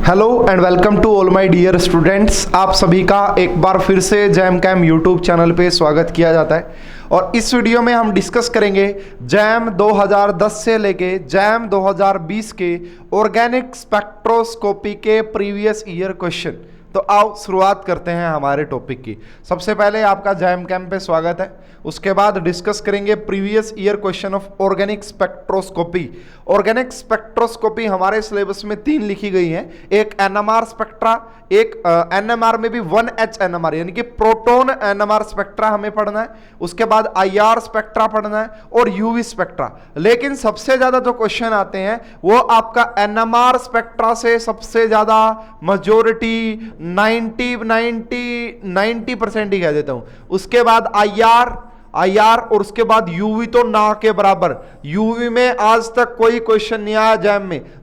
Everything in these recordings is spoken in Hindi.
Hello and welcome to all my dear students. आप सभी का एक बार फिर से जैम कैम यूट्यूब चैनल पे स्वागत किया जाता है और इस वीडियो में हम डिस्कस करेंगे जैम 2010 से लेके जैम 2020 के ऑर्गेनिक स्पेक्ट्रोस्कोपी के प्रीवियस ईयर क्वेश्चन। तो आओ शुरुआत करते हैं हमारे टॉपिक की। सबसे पहले आपका जैम कैम पे स्वागत है। उसके बाद डिस्कस करेंगे previous year question of organic spectroscopy. Organic spectroscopy हमारे सिलेबस में 3 लिखी गई हैं, एक एनएमआर स्पेक्ट्रा, एक एनएमआर में भी 1H एनएमआर यानी कि प्रोटॉन एनएमआर स्पेक्ट्रा हमें पढ़ना है, उसके बाद IR स्पेक्ट्रा पढ़ना है और यूवी स्पेक्ट्रा। लेकिन सबसे ज्यादा जो क्वेश्चन आते हैं वो आपका एनएमआर स्पेक्ट्रा से सबसे ज्यादा मेजॉरिटी 90% ही कह देता हूं। उसके बाद IR और उसके बाद यूवी तो ना के बराबर। यूवी में आज तक कोई क्वेश्चन नहीं आया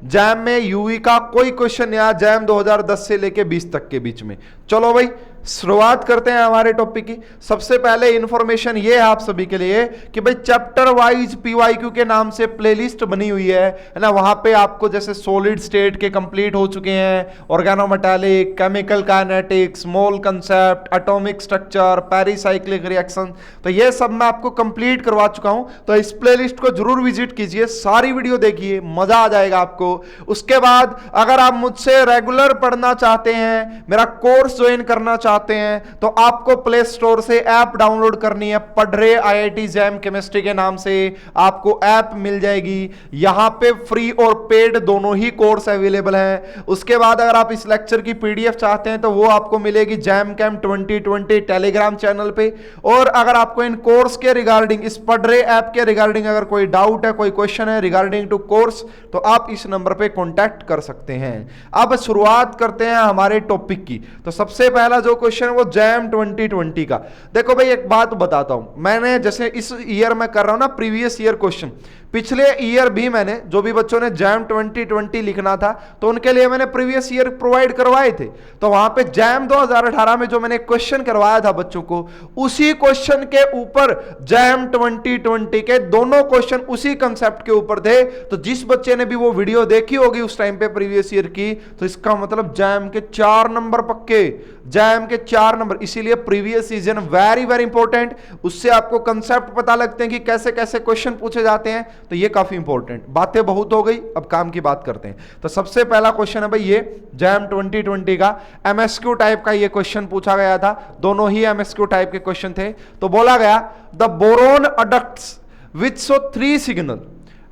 जैम में यूवी का कोई क्वेश्चन नहीं आया जैम 2010 से लेके 20 तक के बीच में। चलो भाई शुरुआत करते हैं हमारे टॉपिक की। सबसे पहले इंफॉर्मेशन ये है आप सभी के लिए कि भाई चैप्टर वाइज PYQ के नाम से प्लेलिस्ट बनी हुई है ना। वहां पे आपको जैसे सॉलिड स्टेट के कंप्लीट हो चुके हैं, ऑर्गेनोमेटालिक, केमिकल काइनेटिक्स, मोल concept, atomic structure, pericyclic reaction, तो ये सब मैं आपको कंप्लीट करवा चुका हूं। तो इस प्लेलिस्ट को जरूर विजिट कीजिए, सारी वीडियो देखिए, मजा आ जाएगा आपको। उसके बाद अगर आप मुझसे रेगुलर पढ़ना चाहते हैं, मेरा कोर्स ज्वाइन करना चाहते हैं, तो आपको प्ले स्टोर से ऐप डाउनलोड करनी है। पढ़ रहे IIT जैम केमिस्ट्री के नाम से आपको ऐप मिल जाएगी। यहां पे फ्री और पेड दोनों ही कोर्स अवेलेबल हैं। उसके बाद अगर आप इस लेक्चर की PDF चाहते हैं तो वो आपको मिलेगी जैम कैम 2020 टेलीग्राम चैनल पे। और अगर आपको इन कोर्स के रिगार्डिंग, इस पढ़ रहे ऐप के रिगार्डिंग अगर कोई डाउट है, कोई क्वेश्चन है रिगार्डिंग टू कोर्स, तो आप इस नंबर पे कॉन्टैक्ट कर सकते हैं। अब शुरुआत करते हैं हमारे टॉपिक की। तो सबसे पहला जो क्वेश्चन वो जैम 2020 का। देखो भाई एक बात बताता हूं, मैंने जैसे इस ईयर में कर रहा हूं ना प्रीवियस ईयर क्वेश्चन, पिछले ईयर भी मैंने जो भी बच्चों ने जैम 2020 लिखना था तो उनके लिए मैंने प्रीवियस ईयर प्रोवाइड करवाए थे। तो वहां पे जैम 2018 में जो मैंने क्वेश्चन करवाया था बच्चों को, उसी क्वेश्चन के ऊपर जैम 2020 के दोनों क्वेश्चन उसी कंसेप्ट के ऊपर थे। तो जिस बच्चे ने भी वो वीडियो देखी होगी उस टाइम पे प्रीवियस ईयर की, तो इसका मतलब जैम के 4 नंबर पक्के, जैम के 4 नंबर। इसीलिए previous season very very important, उससे आपको कंसेप्ट पता लगते हैं कि कैसे कैसे क्वेश्चन पूछे जाते हैं। तो ये काफी इंपॉर्टेंट। बातें बहुत हो गई, अब काम की बात करते हैं। तो सबसे पहला क्वेश्चन है भाई ये जैम 2020 का MSQ टाइप का ये क्वेश्चन पूछा गया था। दोनों ही MSQ टाइप के क्वेश्चन थे। तो बोला गया the boron adducts which show 3 signal,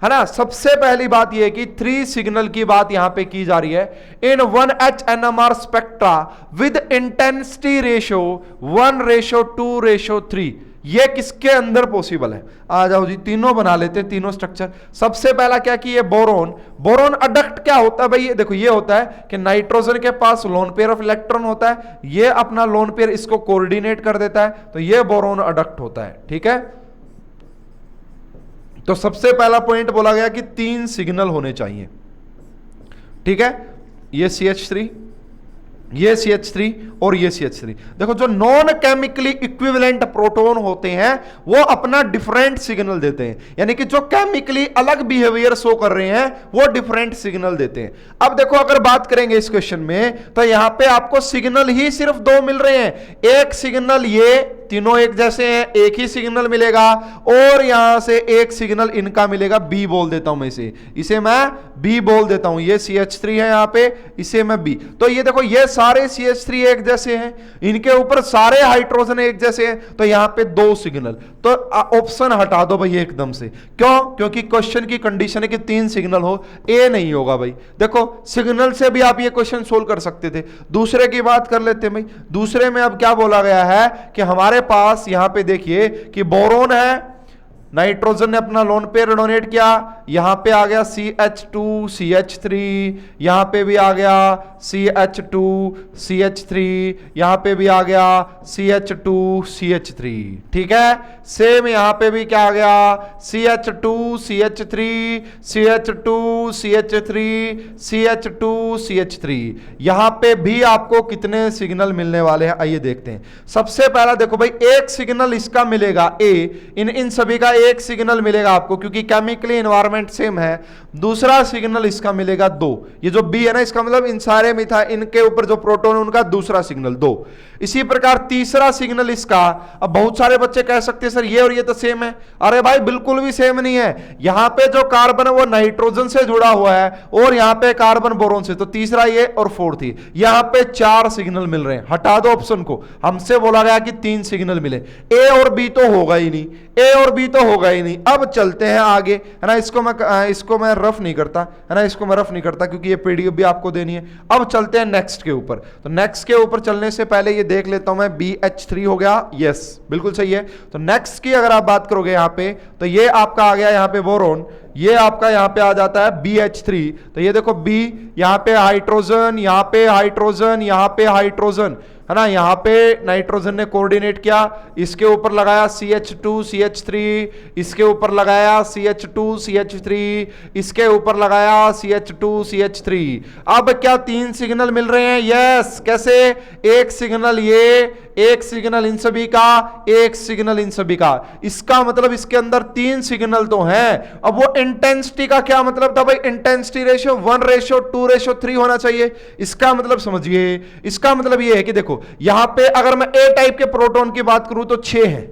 है ना। सबसे पहली बात यह कि 3 सिग्नल की बात यहां पे की जा रही है इन 1H NMR spectra with intensity ratio 1:2:3। ये किसके अंदर पॉसिबल है? आ जाओ जी, तीनों बना लेते हैं, तीनों स्ट्रक्चर। सबसे पहला क्या कि ये बोरोन अडक्ट क्या होता है भाई? ये देखो, ये होता है कि नाइट्रोजन के पास लोन पेयर ऑफ इलेक्ट्रॉन होता है, ये अपना लोन पेयर इसको कोऑर्डिनेट कर देता है, तो ये बोरोन अडक्ट होता है। ठीक है, तो सबसे पहला पॉइंट बोला गया कि 3 सिग्नल होने चाहिए। ठीक है, ये CH3, ये CH3 और ये CH3। देखो जो नॉन केमिकली इक्विवेलेंट प्रोटॉन होते हैं वो अपना डिफरेंट सिग्नल देते हैं, यानी कि जो केमिकली अलग बिहेवियर शो कर रहे हैं वो डिफरेंट सिग्नल देते हैं। अब देखो अगर बात करेंगे इस क्वेश्चन में तो यहां पे आपको सिग्नल ही सिर्फ 2 मिल रहे हैं। एक सिग्नल, ये तीनों एक जैसे हैं, एक ही सिग्नल मिलेगा, और यहां से एक सिग्नल इनका मिलेगा, B बोल देता हूं मैं इसे मैं B बोल देता हूं। ये CH3 है यहां पे, इसे मैं B। तो ये देखो ये सारे CH3 एक जैसे हैं, इनके ऊपर सारे हाइड्रोजन एक जैसे हैं, तो यहां पे 2 सिग्नल। तो ऑप्शन हटा दो भाई एकदम से। क्यों? क्योंकि क्वेश्चन की कंडीशन है कि 3 सिग्नल हो, A नहीं होगा भाई। देखो सिग्नल से भी आप ये क्वेश्चन सोल्व कर सकते थे। दूसरे की बात कर लेते हैं भाई। दूसरे में अब क्या बोला गया है कि हमारे पास यहां पे देखिए कि बोरोन है, नाइट्रोजन ने अपना लोन पेयर डोनेट किया, यहां पे आ गया CH2 CH3, यहां पे भी आ गया CH2 CH3, यहां पे भी आ गया CH2 CH3। ठीक है, सेम यहां पे भी क्या आ गया CH2 CH3 CH2 CH3 CH2 CH3। यहां पे भी आपको कितने सिग्नल मिलने वाले हैं आइए देखते हैं। सबसे पहला देखो भाई, एक सिग्नल इसका मिलेगा A, इन सभी का एक सिग्नल मिलेगा आपको, क्योंकि केमिकली एनवायरनमेंट सेम है। दूसरा सिग्नल इसका मिलेगा 2। ये जो बी है ना, इसका मतलब इन सारे मिथा इनके ऊपर जो प्रोटॉन है उनका दूसरा सिग्नल 2। इसी प्रकार तीसरा सिग्नल इसका, अब बहुत सारे बच्चे कह सकते हैं सर ये और ये तो सेम है। अरे भाई बिल्कुल भी सेम नहीं है। यहां पे जो कार्बन है वो नाइट्रोजन से जुड़ा हुआ है और यहां पे कार्बन बोरोन से, तो तीसरा ये और फोर्थ ही। यहां पे 4 सिग्नल मिल रहे हैं। हटा दो ऑप्शन को, हमसे बोला गया कि 3 सिग्नल मिले। ए और बी तो होगा ही नहीं, ए और बी तो होगा ही नहीं। अब चलते हैं आगे, है ना। इसको मैं रफ नहीं करता, है ना, इसको मैं रफ नहीं करता क्योंकि ये पीडीएफ भी आपको देनी है। अब चलते हैं नेक्स्ट के ऊपर। तो नेक्स्ट के ऊपर चलने से पहले ये देख लेता हूं मैं, BH3 हो गया, यस बिल्कुल सही है। तो नेक्स्ट की अगर आप बात करोगे यहां पे, तो ये आपका आ गया यहां पे बोरोन, ये आपका यहां पे आ जाता है BH3। तो ये देखो B, यहां पे हाइड्रोजन, यहां पे हाइड्रोजन, यहां पे हाइड्रोजन, है ना। यहां पे नाइट्रोजन ने कोऑर्डिनेट किया, इसके ऊपर लगाया CH2 CH3, इसके ऊपर लगाया CH2 CH3, इसके ऊपर लगाया CH2 CH3। अब क्या 3 सिग्नल मिल रहे हैं? यस। कैसे? एक सिग्नल ये, एक सिग्नल इन सभी का, एक सिग्नल इन सभी का। इसका मतलब इसके अंदर 3 सिग्नल तो हैं। अब वो इंटेंसिटी का क्या मतलब था भाई? इंटेंसिटी रेशियो 1:2:3 होना चाहिए। इसका मतलब समझिए, इसका मतलब ये है कि देखो यहां पे अगर मैं ए टाइप के प्रोटॉन की बात करूं तो 6 है,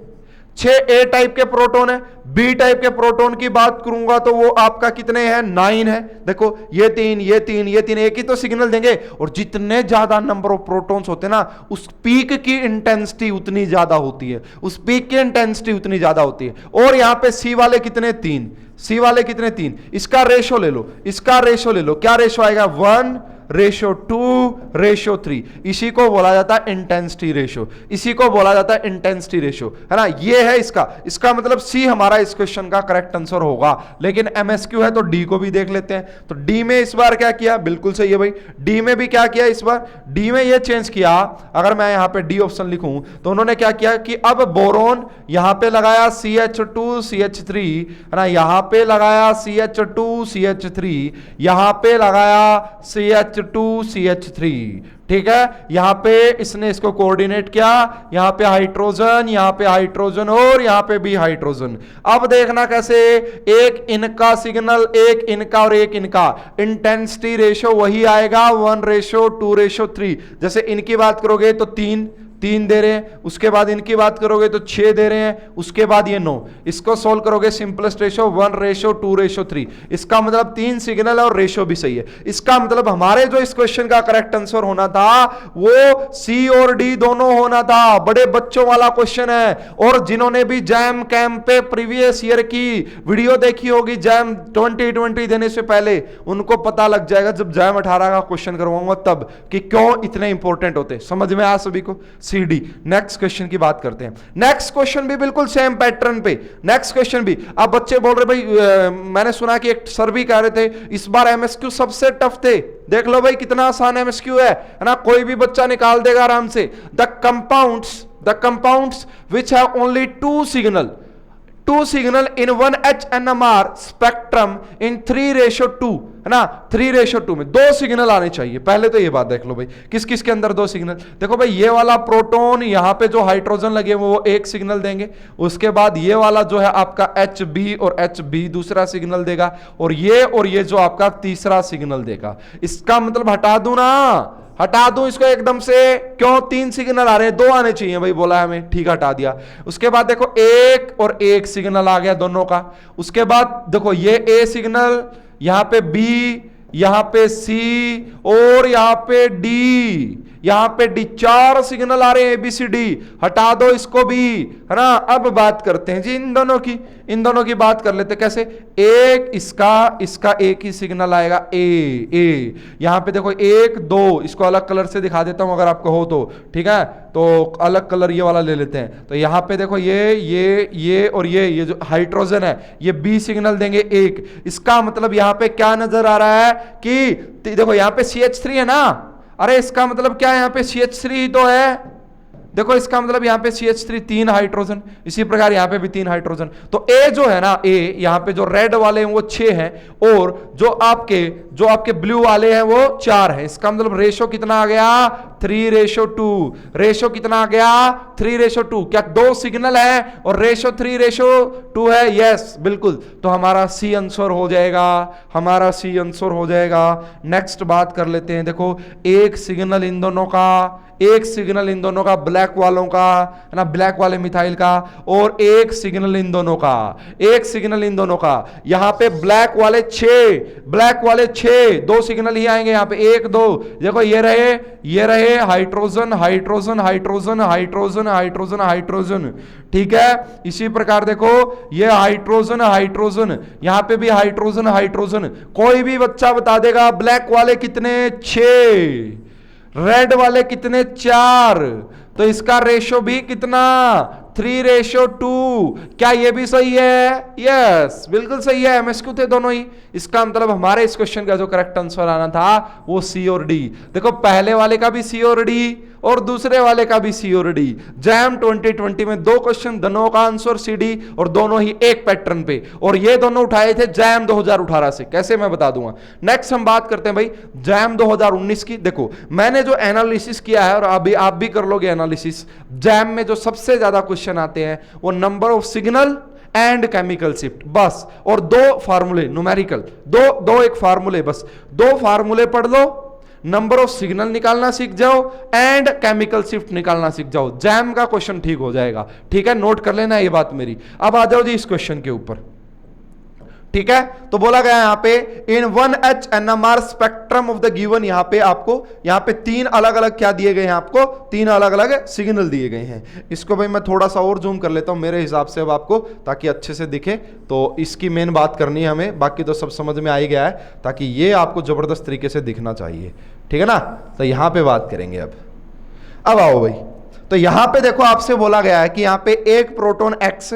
6 ए टाइप के प्रोटॉन है। बी टाइप के प्रोटॉन की बात करूंगा तो वो आपका कितने हैं? 9 है। देखो ये 3, ये 3, ये 3, एक ही तो सिग्नल देंगे। और जितने ज्यादा नंबर ऑफ प्रोटॉन्स होते हैं ना, उस पीक की इंटेंसिटी उतनी ज्यादा होती है, उस पीक की इंटेंसिटी उतनी ज्यादा होती है। और यहां पे सी वाले कितने? 3। सी वाले कितने? 3। इसका रेशो ले लो, इसका रेशो ले लो। क्या रेशो आएगा? 1:2:3। इसी को बोला जाता है इंटेंसिटी रेशो, इसी को बोला जाता है इंटेंसिटी रेशो, है ना। ये है इसका मतलब सी हमारा इस क्वेश्चन का करेक्ट आंसर होगा। लेकिन एमएसक्यू है तो डी को भी देख लेते हैं। तो डी में इस बार क्या किया? बिल्कुल सही है भाई, डी में भी क्या किया इस बार? डी में ये चेंज किया। अगर मैं यहां पे डी ऑप्शन लिखूं तो उन्होंने क्या किया कि अब बोरोन यहां पे लगाया CH2 CH3, है ना। यहां पे लगाया CH2 CH3, यहां पे लगाया CH2 CH3, ठीक है। यहां पे इसने इसको कोऑर्डिनेट किया, यहां पे हाइड्रोजन, यहां पे हाइड्रोजन और यहां पे भी हाइड्रोजन। अब देखना कैसे, एक इनका सिग्नल, एक इनका और एक इनका, इंटेंसिटी रेशो वही आएगा 1:2:3। जैसे इनकी बात करोगे तो 3 दे रहे हैं, उसके बाद इनकी बात करोगे तो 6 दे रहे हैं, उसके बाद ये 9। इसको सोल्व करोगे सिंपलेस्ट रेशो 1:2:3। इसका मतलब 3 सिग्नल है और रेशो भी सही है। इसका मतलब हमारे जो इस क्वेश्चन का करेक्ट आंसर होना था वो सी और डी दोनों होना था। बड़े बच्चों वाला क्वेश्चन है। और जिन्होंने भी जैम कैंप पे प्रीवियस ईयर की वीडियो देखी होगी, जैम 2020 देने से पहले, उनको पता लग जाएगा जब जैम 18 का क्वेश्चन करवाऊंगा तब, कि क्यों इतने इंपॉर्टेंट होते। समझ में आया सभी को? CD। नेक्स्ट क्वेश्चन की बात करते हैं। नेक्स्ट क्वेश्चन भी बिल्कुल सेम पैटर्न पे, नेक्स्ट क्वेश्चन भी। अब बच्चे बोल रहे भाई मैंने सुना कि एक सर भी कह रहे थे इस बार एमएसक्यू सबसे टफ थे। देख लो भाई कितना आसान एमएसक्यू है ना, कोई भी बच्चा निकाल देगा आराम से। The compounds which have only 2 signal in 1 HNMR spectrum in 3:2, है ना। 3:2 में 2 सिग्नल आने चाहिए। पहले तो ये बात देख लो भाई, किस किस के अंदर 2 सिग्नल। देखो भाई ये वाला प्रोटॉन, यहां पे जो हाइड्रोजन लगे वो 1 सिग्नल देंगे। उसके बाद ये वाला जो है आपका HB और HB दूसरा सिग्नल देगा, और ये जो आपका तीसरा सिग्नल देगा। इसका मतलब हटा दूं ना, हटा दूं इसको एकदम से? क्यों? 3 सिग्नल आ रहे हैं, 2 आने चाहिए भाई, बोला है हमें, ठीक हटा दिया। उसके बाद देखो 1 और 1 सिग्नल आ गया दोनों का। उसके बाद देखो ये A सिग्नल, यहां पे B, यहां पे C और यहां पे D, यहां पे D। 4 सिग्नल आ रहे हैं ABCD, हटा दो इसको भी, है ना। अब बात करते हैं जी इन दोनों की बात कर लेते। कैसे? एक इसका एक ही सिग्नल आएगा ए। यहां पे देखो 1 2, इसको अलग कलर से दिखा देता हूं अगर आपको हो तो, ठीक है। तो अलग कलर ये वाला ले लेते हैं। तो यहां पे देखो ये और ये जो हाइड्रोजन है ये B सिग्नल देंगे 1। इसका मतलब यहां पे क्या नजर आ रहा है कि देखो यहां पे CH3 है ना। अरे इसका मतलब क्या है, यहां पे CH3 ही तो है। देखो इसका मतलब यहां पे CH3 3 हाइड्रोजन, इसी प्रकार यहां पे भी 3 हाइड्रोजन। तो A जो है ना, A यहां पे जो रेड वाले हैं वो 6 हैं, और जो आपके जो आपके ब्लू वाले हैं वो 4 है। इसका मतलब रेशो कितना आ गया 3:2। रेशो कितना आ गया 3:2। क्या 2 सिग्नल है और रेशो 3:2 है? यस बिल्कुल। तो हमारा सी आंसर हो जाएगा, हमारा सी आंसर हो जाएगा। नेक्स्ट बात कर लेते हैं। देखो एक सिग्नल इन दोनों का, एक सिग्नल इन दोनों का ब्लैक वालों का है ना, ब्लैक वाले मिथाइल का, और एक सिग्नल इन दोनों का, एक सिग्नल इन दोनों का। यहां पे ब्लैक वाले 6, ब्लैक वाले 6, 2 सिग्नल ही आएंगे यहां पे 1 2। देखो ये रहे hydrogen hydrogen hydrogen hydrogen hydrogen hydrogen, ठीक है। इसी प्रकार देखो ये हाइड्रोजन हाइड्रोजन, यहां पे भी हाइड्रोजन हाइड्रोजन। कोई भी बच्चा बता देगा ब्लैक वाले कितने 6, रेड वाले कितने 4, तो इसका रेशो भी कितना 3:2। क्या ये भी सही है? यस बिल्कुल सही है, एमएसक्यू थे दोनों ही। इसका मतलब हमारे इस क्वेश्चन का जो करेक्ट आंसर आना था वो सी और डी। देखो पहले वाले का भी सी और डी और दूसरे वाले का भी सी और डी। जैम 2020 में 2 क्वेश्चन, दोनों का आंसर सी डी और दोनों ही एक पैटर्न पे, और ये दोनों उठाए थे जैम 2018 से। कैसे मैं बता दूंगा। नेक्स्ट हम बात करते हैं भाई जैम 2019 की। देखो मैंने जो एनालिसिस किया है और अभी आप भी कर लोगे एनालिसिस, जैम में जो सबसे ज्यादा क्वेश्चन आते हैं वो number of signal and chemical shift, बस। और 2 फार्मूले न्यूमेरिकल, दो एक फार्मूले, बस 2 फार्मूले पढ़ लो, नंबर ऑफ सिग्नल निकालना सीख जाओ एंड केमिकल शिफ्ट निकालना सीख जाओ, जैम का क्वेश्चन ठीक हो जाएगा। ठीक है, नोट कर लेना ये बात मेरी। अब आ जाओ जी इस क्वेश्चन के ऊपर, ठीक है। तो बोला गया यहां पे इन 1H NMR spectrum of the given, यहां पे आपको यहां पे 3 अलग अलग क्या दिए गए हैं, आपको 3 अलग अलग सिग्नल दिए गए हैं। इसको भाई मैं थोड़ा सा और जूम कर लेता हूं मेरे हिसाब से अब आपको, ताकि अच्छे से दिखे। तो इसकी मेन बात करनी है हमें, बाकी तो सब समझ में आ ही गया है, ताकि ये आपको जबरदस्त तरीके से दिखना चाहिए, ठीक है ना। तो यहां पे बात करेंगे अब आओ भाई। तो यहां पे देखो आपसे बोला गया है कि यहां पे एक प्रोटॉन X,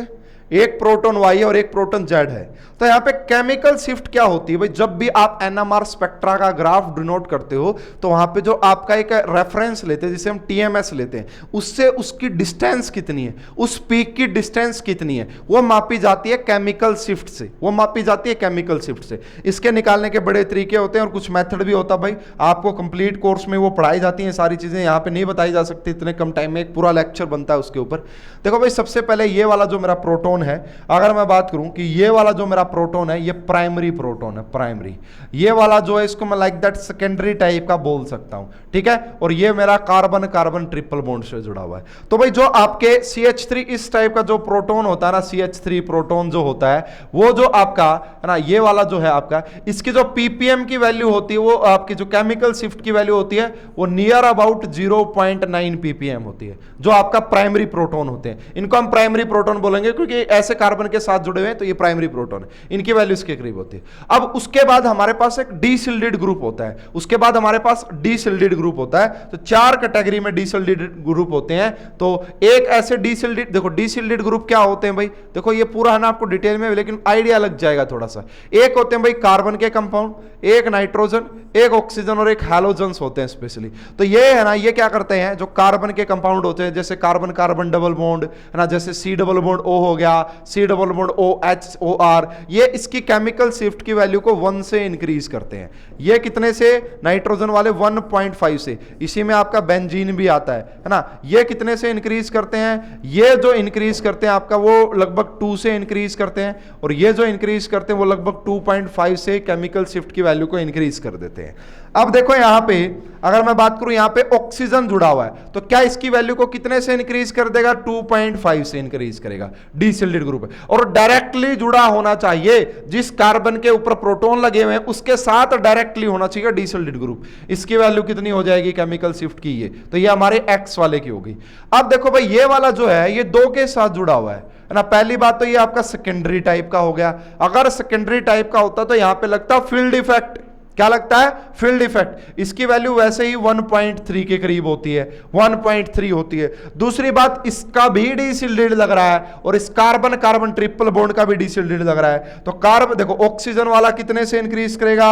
एक प्रोटॉन Y और एक प्रोटॉन Z है। तो यहां पे केमिकल शिफ्ट क्या होती है भाई, जब भी आप NMR स्पेक्ट्रा का ग्राफ डिनोट करते हो तो वहां पे जो आपका एक रेफरेंस लेते हैं, जिसे हम TMS लेते हैं, उससे उसकी डिस्टेंस कितनी है, उस पीक की डिस्टेंस कितनी है, वो मापी जाती है केमिकल शिफ्ट से, वो मापी जाती है केमिकल शिफ्ट से। इसके निकालने के बड़े तरीके होते हैं और कुछ मेथड भी होता है भाई, आपको कंप्लीट कोर्स में वो पढ़ाई जाती है सारी चीजें, यहाँ पे नहीं बताई जा सकती इतने कम टाइम में, एक पूरा लेक्चर बनता है उसके ऊपर। देखो भाई सबसे पहले ये वाला जो मेरा प्रोटॉन है, अगर मैं बात करूं कि ये वाला जो मेरा प्रोटॉन है ये प्राइमरी प्रोटॉन है, प्राइमरी। ये वाला जो है इसको मैं लाइक दैट सेकेंडरी टाइप का बोल सकता हूं, ठीक है। और ये मेरा कार्बन कार्बन ट्रिपल बॉन्ड से जुड़ा हुआ है। तो भाई जो आपके CH3 इस टाइप का जो प्रोटॉन होता है ना, CH3 प्रोटॉन जो होता है, वो जो आपका है ना, ये वाला जो है आपका, इसकी जो ppm की वैल्यू होती है, वो आपकी जो केमिकल शिफ्ट की वैल्यू होती है वो नियर अबाउट 0.9 ppm होती है, जो आपका प्राइमरी प्रोटॉन होते हैं। इनको हम प्राइमरी प्रोटॉन बोलेंगे क्योंकि ऐसे कार्बन के साथ जुड़े हुए हैं, तो ये प्राइमरी प्रोटॉन है, इनकी वैल्यू इसके करीब होती है। अब उसके बाद हमारे पास एक डीसिल्डेड ग्रुप होता है, उसके बाद हमारे पास डीसिल्डेड ग्रुप होता है। तो 4 कैटेगरी में डीसिल्डेड ग्रुप होते हैं। तो एक ऐसे डीसिल्डेड, देखो डीसिल्डेड ग्रुप क्या होते हैं भाई, देखो ये पूरा है ना आपको डिटेल में, लेकिन आइडिया लग जाएगा थोड़ा सा। एक होते हैं भाई कार्बन के कंपाउंड, एक नाइट्रोजन, एक ऑक्सीजन और एक हैलोजन्स होते हैं स्पेशली। तो ये है ना, ये क्या करते हैं, जो कार्बन के कंपाउंड होते हैं, जैसे कार्बन कार्बन डबल बॉन्ड है ना, जैसे C डबल बॉन्ड O हो गया, C डबल बॉन्ड OH, ये इसकी केमिकल शिफ्ट की वैल्यू को 1 से इंक्रीज करते हैं। ये कितने से, नाइट्रोजन वाले 1.5 से, इसी में आपका बेंजीन भी आता है ना, ये कितने से इंक्रीज करते हैं, ये जो इंक्रीज करते हैं आपका वो लगभग 2 से इंक्रीज करते हैं, और ये जो इंक्रीज करते हैं वो लगभग 2.5 से केमिकल शिफ्ट की वैल्यू को इंक्रीज कर देते हैं। अब देखो यहां पे अगर मैं बात करूं, यहां पे ऑक्सीजन जुड़ा हुआ है, तो क्या इसकी वैल्यू को कितने से इंक्रीज कर देगा, 2.5 से इंक्रीज करेगा, डीसिल्डेड ग्रुप है। और डायरेक्टली जुड़ा होना चाहिए, जिस कार्बन के ऊपर प्रोटॉन लगे हुए हैं उसके साथ डायरेक्टली होना चाहिए डीसिल्डेड ग्रुप। इसकी वैल्यू कितनी हो जाएगी केमिकल शिफ्ट की, ये तो ये हमारे X वाले की होगी। अब देखो भाई ये वाला जो है ये 2 के साथ जुड़ा हुआ है ना। पहली बात तो ये आपका सेकेंडरी टाइप का हो गया। अगर सेकेंडरी टाइप का होता तो यहां पे लगता फील्ड इफेक्ट, क्या लगता है, फील्ड इफेक्ट। इसकी वैल्यू वैसे ही 1.3 के करीब होती है, 1.3 होती है। दूसरी बात, इसका भी डीसिल्डेड लग रहा है और इस कार्बन कार्बन ट्रिपल बॉन्ड का भी डीसिल्डेड लग रहा है। तो कार्बन देखो ऑक्सीजन वाला कितने से इंक्रीज करेगा,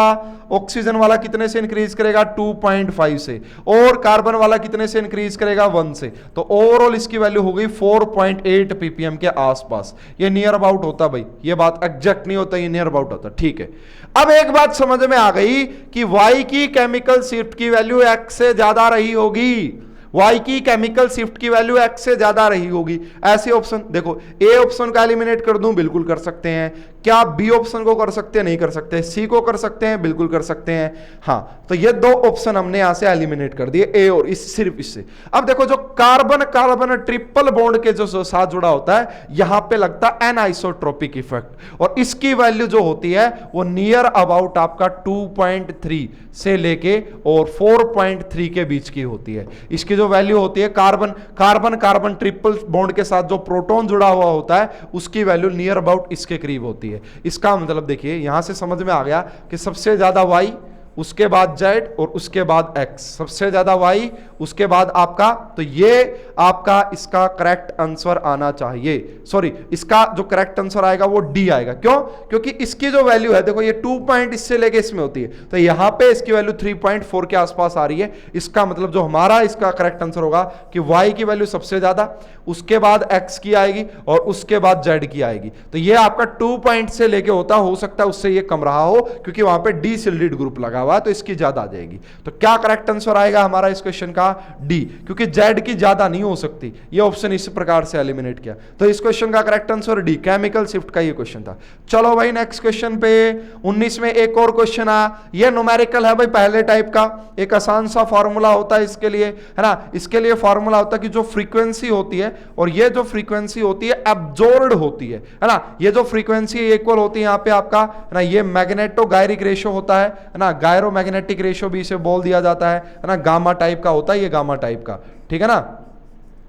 ऑक्सीजन वाला कितने से इंक्रीज करेगा, 2.5 से, और कार्बन वाला कितने से इंक्रीज करेगा, 1 से। तो ओवरऑल इसकी वैल्यू हो गई 4.8 ppm के आसपास। ये नियर अबाउट होता भाई, ये बात एग्जैक्ट नहीं होता, ये नियर अबाउट होता, ठीक है। अब एक बात समझ में आ गई होगी कि y की केमिकल शिफ्ट की वैल्यू x से ज्यादा रही होगी, y की केमिकल शिफ्ट की वैल्यू x से ज्यादा रही होगी। ऐसे ऑप्शन देखो, ए ऑप्शन का एलिमिनेट कर दूं, बिल्कुल कर सकते हैं। क्या बी ऑप्शन को कर सकते हैं? नहीं कर सकते। सी को कर सकते हैं? बिल्कुल कर सकते हैं। हाँ, तो ये दो ऑप्शन हमने यहां से एलिमिनेट कर दिए, ए और इस, सिर्फ इससे। अब देखो जो कार्बन कार्बन ट्रिपल बॉन्ड के जो साथ जुड़ा होता है, यहां पे लगता है एनआइसोट्रोपिक इफेक्ट, और इसकी वैल्यू जो होती है वो नियर अबाउट आपका 2.3 से लेके और 4.3 के बीच की होती है। इसकी जो वैल्यू होती है carbon carbon carbon triple bond के साथ जो प्रोटॉन जुड़ा हुआ होता है, उसकी वैल्यू नियर अबाउट इसके करीब होती है। इसका मतलब देखिए यहां से समझ में आ गया कि सबसे ज्यादा y, उसके बाद z और उसके बाद x, सबसे ज्यादा y उसके बाद आपका, तो ये आपका इसका करेक्ट आंसर आना चाहिए। सॉरी, इसका जो करेक्ट आंसर आएगा वो डी आएगा। क्यों? क्योंकि इसकी जो वैल्यू है देखो, ये 2 पॉइंट इससे लेके इसमें होती है, तो यहां पे इसकी वैल्यू 3.4 के आसपास आ रही है। इसका मतलब जो हमारा इसका करेक्ट आंसर होगा कि y की वैल्यू सबसे ज्यादा, उसके बाद x की आएगी और उसके बाद z की आएगी। तो ये आपका 2 पॉइंट से लेके होता, हो सकता है उससे ये कम रहा हो, क्योंकि वहां पे डी सिल्डेड ग्रुप लगा हुआ है, तो इसकी ज्यादा आ जाएगी। तो क्या करेक्ट आंसर आएगा हमारा इस क्वेश्चन का? डी, क्योंकि जेड की ज्यादा नहीं हो सकती। ये ऑप्शन इस प्रकार से एलिमिनेट किया, तो इस क्वेश्चन का correct answer D, chemical shift का ये क्वेश्चन था। चलो भाई नेक्स्ट क्वेश्चन पे 19 में एक और क्वेश्चन आया, ये न्यूमेरिकल है भाई, पहले टाइप का। एक आसान सा फॉर्मूला होता है इसके लिए, है ना। इसके लिए फॉर्मूला होता है कि जो फ्रीक्वेंसी होती है और ये जो फ्रीक्वेंसी होती है एब्जॉर्ब्ड होती है ना। ये जो फ्रीक्वेंसी इक्वल होती है यहाँ पे आपका, है ना, ये मैग्नेटो गायरिक रेशो होता है ना, गायरो मैग्नेटिक रेशो भी इसे बोल दिया जाता है ना। गामा टाइप का होता है ये, गामा टाइप का, ठीक है ना।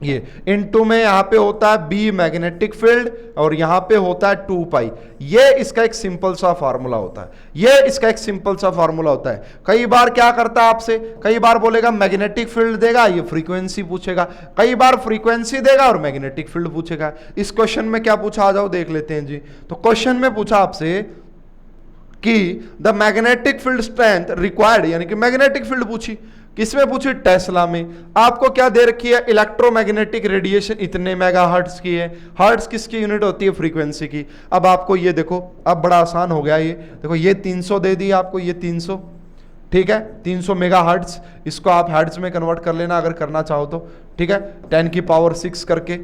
ये इनटू में यहां पे होता है बी मैग्नेटिक फील्ड और यहां पे होता है 2 पाई। ये इसका एक सिंपल सा फार्मूला होता है, ये इसका एक सिंपल सा फार्मूला होता है। कई बार क्या करता है आपसे, कई बार बोलेगा मैग्नेटिक फील्ड देगा, ये फ्रीक्वेंसी पूछेगा, कई बार फ्रीक्वेंसी देगा और मैग्नेटिक फील्ड पूछेगा। इस क्वेश्चन में क्या पूछा, आ जाओ देख लेते हैं जी। तो क्वेश्चन में पूछा आपसे कि the magnetic field strength required, यानी कि मैग्नेटिक फील्ड पूछी, किसमें पूछी? टेस्ला में। आपको क्या दे रखी है? इलेक्ट्रोमैग्नेटिक रेडिएशन इतने मेगाहर्ट्ज की है। हर्ट्ज किसकी यूनिट होती है? फ्रीक्वेंसी की। अब आपको ये देखो, अब बड़ा आसान हो गया ये देखो, ये 300 दे दी आपको, ये 300, ठीक है, 300 मेगाहर्ट्ज। इसको आप हर्ट्ज में कन्वर्ट कर लेना अगर करना चाहो तो, ठीक है, 10 की पावर 6 करके।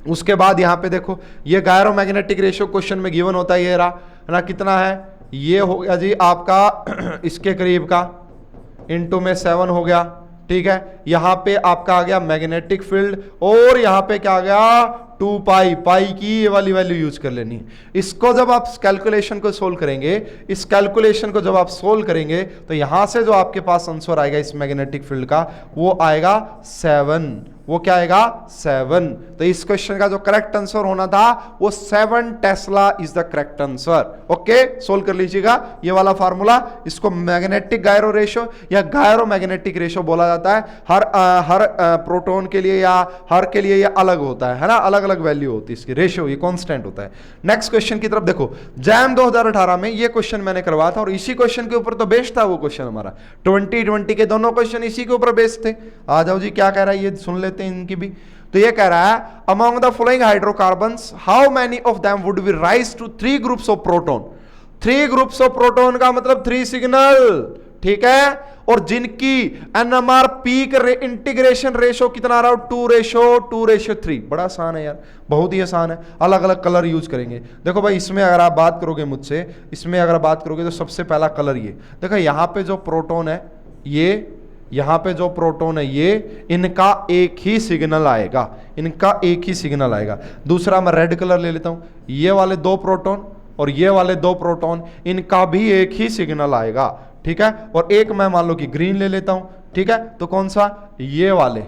उसके बाद यहाँ पे देखो, ये गायरो मैग्नेटिक रेशियो क्वेश्चन में गिवन होता है, ये रहा, है ना, कितना है? ये हो गया जी आपका इसके करीब का, इनटू में 7 हो गया, ठीक है। यहां पे आपका आ गया मैग्नेटिक फील्ड, और यहां पे क्या आ गया? 2 पाई, पाई की ये वाली वैल्यू यूज कर लेनी है। इसको जब आप कैलकुलेशन को सोल्व करेंगे, इस कैलकुलेशन को जब आप सोल्व करेंगे, तो यहां से जो आपके पास आंसर आएगा इस मैग्नेटिक फील्ड का, वो आएगा 7। वो क्या आएगा? 7। तो इस क्वेश्चन का जो करेक्ट आंसर होना था वो 7 Tesla is the correct answer. Okay, solve कर लीजिएगा ये वाला फार्मूला। इसको मैग्नेटिक गायरो रेशो या गायरो मैग्नेटिक रेशो बोला जाता है। हर प्रोटॉन के लिए या हर के लिए ये अलग होता है ना, अलग अलग वैल्यू होती है इसकी, रेशियो ये कांस्टेंट होता है। नेक्स्ट क्वेश्चन की तरफ देखो, जैम 2018 में ये क्वेश्चन मैंने करवाया था और इसी क्वेश्चन के ऊपर तो बेस्ड था वो क्वेश्चन हमारा। 2020 के दोनों क्वेश्चन इसी के ऊपर बेस्ड थे। आ जाओ जी, क्या कह रहा है ये सुन लेते हैं इनकी भी। तो ये कह रहा है, among the following hydrocarbons how many of them would be rise to 3 groups of proton. 3 groups of proton का मतलब 3 सिग्नल, ठीक है, और जिनकी एनएमआर पीक इंटीग्रेशन रेशो कितना रहा? 2:3। बड़ा आसान है यार, बहुत ही आसान है। अलग अलग कलर यूज करेंगे। देखो भाई, इसमें अगर आप बात करोगे मुझसे, इसमें अगर बात करोगे तो सबसे पहला कलर ये देखो, यहां पे जो प्रोटॉन है ये, यहां पे जो प्रोटॉन है ये, इनका एक ही सिग्नल आएगा, इनका एक ही सिग्नल आएगा। दूसरा मैं रेड कलर ले लेता हूं, ये वाले 2 प्रोटॉन और ये वाले 2 प्रोटॉन, इनका भी एक ही सिग्नल आएगा, ठीक है। और एक मैं मान लो कि ग्रीन ले लेता हूं, ठीक है, तो कौन सा? ये वाले,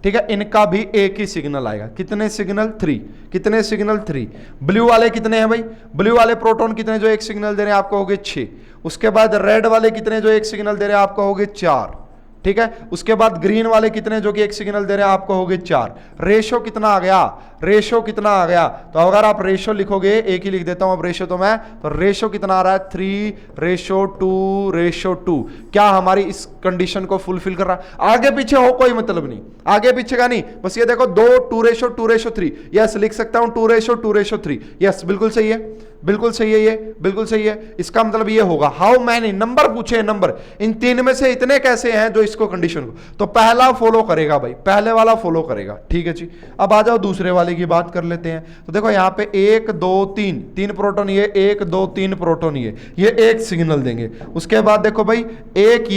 ठीक है, इनका भी एक ही सिग्नल आएगा। कितने सिग्नल? 3। कितने सिग्नल? 3। ब्लू वाले कितने हैं भाई? ब्लू वाले प्रोटॉन कितने जो एक सिग्नल दे रहे हैं आपको? हो गए 6। उसके बाद रेड वाले कितने जो एक सिग्नल दे रहे हैं आपको? हो गए 4, ठीक है। उसके बाद ग्रीन वाले कितने जो कि एक सिग्नल दे रहे हैं आपको? हो गए 4। रेशो कितना आ गया? रेशो कितना आ गया? तो अगर आप रेशो लिखोगे, एक ही लिख देता हूं अब रेशो तो मैं, तो रेशो कितना आ रहा है? 3:2:2। क्या हमारी इस कंडीशन को फुलफिल कर रहा है? आगे पीछे हो कोई मतलब नहीं, आगे पीछे का नहीं, बस ये देखो 2:3। यस, लिख सकता हूं 2:3। यस, बिल्कुल सही है। बिल्कुल सही है, ये बिल्कुल सही है। इसका मतलब ये होगा हाउ मैनी, नंबर पूछे नंबर, इन तीन में से इतने कैसे हैं जो इसको कंडीशन को, तो पहला फॉलो करेगा भाई, पहले वाला फॉलो करेगा। ठीक है जी, अब आ जाओ दूसरे वाले की बात कर लेते हैं। तो देखो यहाँ पे 1 2 3, 3 प्रोटॉन ये, 1 2 3 प्रोटॉन ये एक सिग्नल देंगे। उसके बाद देखो भाई एक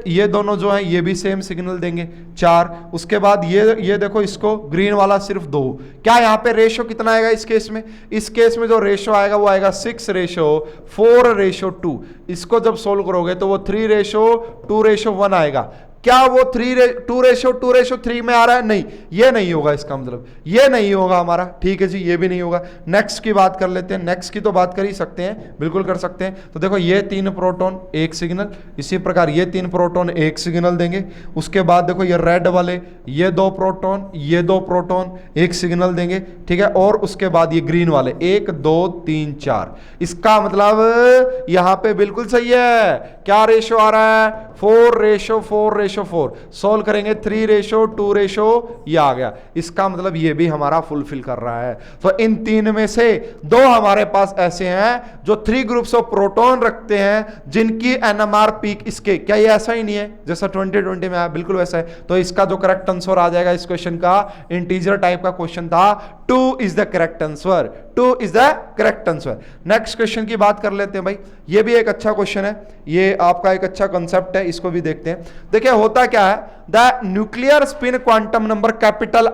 ये दोनों जो है ये भी सेम सिग्नल देंगे 4। उसके बाद ये देखो इसको ग्रीन वाला सिर्फ 2। क्या यहाँ पे रेशो कितना आएगा इस केस में? इस केस में जो रेशो आएगा वो आएगा 6:4:2। इसको जब सोल्व करोगे तो वो 3:2:1 आएगा। क्या वो 2:3 में आ रहा है? नहीं, ये नहीं होगा, इसका मतलब ये नहीं होगा हमारा। ठीक है जी, ये भी नहीं होगा। नेक्स्ट की बात कर लेते हैं, नेक्स्ट की तो बात कर ही सकते हैं, बिल्कुल कर सकते हैं। तो देखो ये 3 प्रोटॉन एक सिग्नल, इसी प्रकार ये 3 प्रोटॉन एक सिग्नल देंगे। उसके बाद देखो ये रेड वाले ये 2 प्रोटॉन एक सिग्नल देंगे। ठीक है, और उसके बाद ये ग्रीन वाले 1 2 3 4। इसका मतलब यहां पे बिल्कुल सही है। क्या रेशो आ रहा है? 4:4:4। सोल्व करेंगे 3:2:, ये आ गया। इसका मतलब ये भी हमारा फुलफिल कर रहा है। तो इन तीन में से 2 हमारे पास ऐसे हैं जो 3 ग्रुप्स ऑफ प्रोटॉन रखते हैं जिनकी NMR पीक इसके, क्या ये ऐसा ही नहीं है जैसा 2020 में आया? बिल्कुल वैसा है। तो इसका जो करेक्ट आंसर आ जाएगा इस क्वेश्चन का, इंटीजर टाइप का क्वेश्चन था, 2 is the correct answer. 2 is the correct answer. Next question की बात कर लेते हैं भाई, ये भी एक अच्छा क्वेश्चन है, ये आपका एक अच्छा कंसेप्ट है, इसको भी देखते हैं। देखिए होता क्या है, the nuclear spin quantum number capital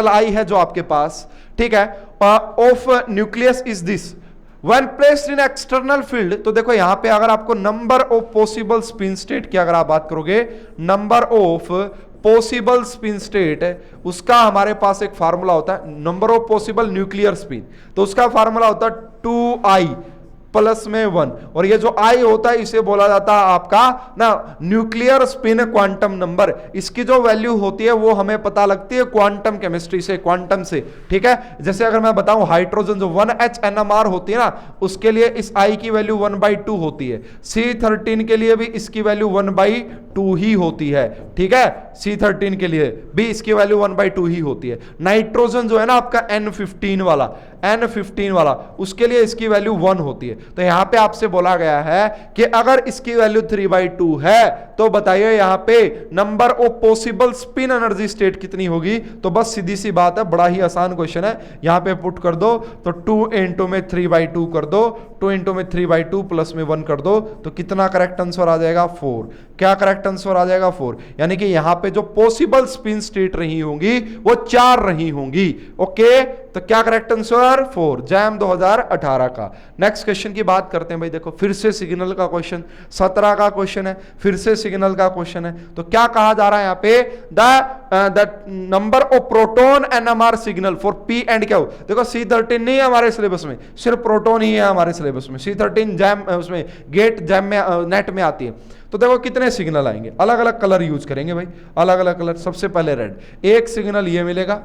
I है जो आपके पास, ठीक है, of nucleus is this when placed in external field. तो देखो यहां पे अगर आपको number of possible spin state की अगर आप बात करोगे, number of possible spin state है, उसका हमारे पास एक फार्मूला होता है, number of possible nuclear spin, तो उसका फार्मूला होता है 2i प्लस में 1। और ये जो आई होता है इसे बोला जाता है आपका ना न्यूक्लियर स्पिन क्वांटम नंबर। इसकी जो वैल्यू होती है वो हमें पता लगती है क्वांटम केमिस्ट्री से, क्वांटम से। ठीक है, जैसे अगर मैं बताऊं हाइड्रोजन जो 1H NMR होती है ना, उसके लिए इस आई की वैल्यू 1/2 होती है। C13 के लिए भी इसकी वैल्यू 1/2 ही होती है। ठीक है, C13 के लिए भी इसकी वैल्यू 1/2 ही होती है। नाइट्रोजन जो है ना आपका N15 वाला, उसके लिए इसकी वैल्यू 1 होती है। तो यहां पे आपसे बोला गया है कि अगर इसकी वैल्यू 3/2 है तो बताइए यहां पे number of possible spin energy state कितनी होगी? तो बस सीधी सी बात है, बड़ा ही आसान क्वेश्चन है। यहां पे पुट कर दो तो 2 इंटू में 3/2 कर दो, 2 इंटू में 3/2 प्लस में 1 कर दो, तो कितना करेक्ट आंसर आ जाएगा? 4। क्या करेक्ट आंसर आ जाएगा? 4। यानी कि यहां पे जो पॉसिबल स्पिन स्टेट रही होंगी वो 4 रही होंगी। ओके, तो क्या करेक्ट आंसर? 4, जैम 2018 का। नेक्स्ट क्वेश्चन की बात करते हैं भाई। देखो फिर से सिग्नल का क्वेश्चन, 17 का क्वेश्चन है, फिर से सिग्नल का क्वेश्चन है। तो क्या कहा जा रहा है यहाँ पे? The number of proton NMR signal for P and Q। देखो C13 नहीं है हमारे सिलेबस में, सिर्फ प्रोटॉन ही है हमारे सिलेबस में। C13 जैम उसमें गेट जैम में नेट में आती है। तो देखो कितने सिग्नल आएंगे, अलग अलग कलर यूज करेंगे भाई, अलग अलग कलर। सबसे पहले रेड, एक सिग्नल ये मिलेगा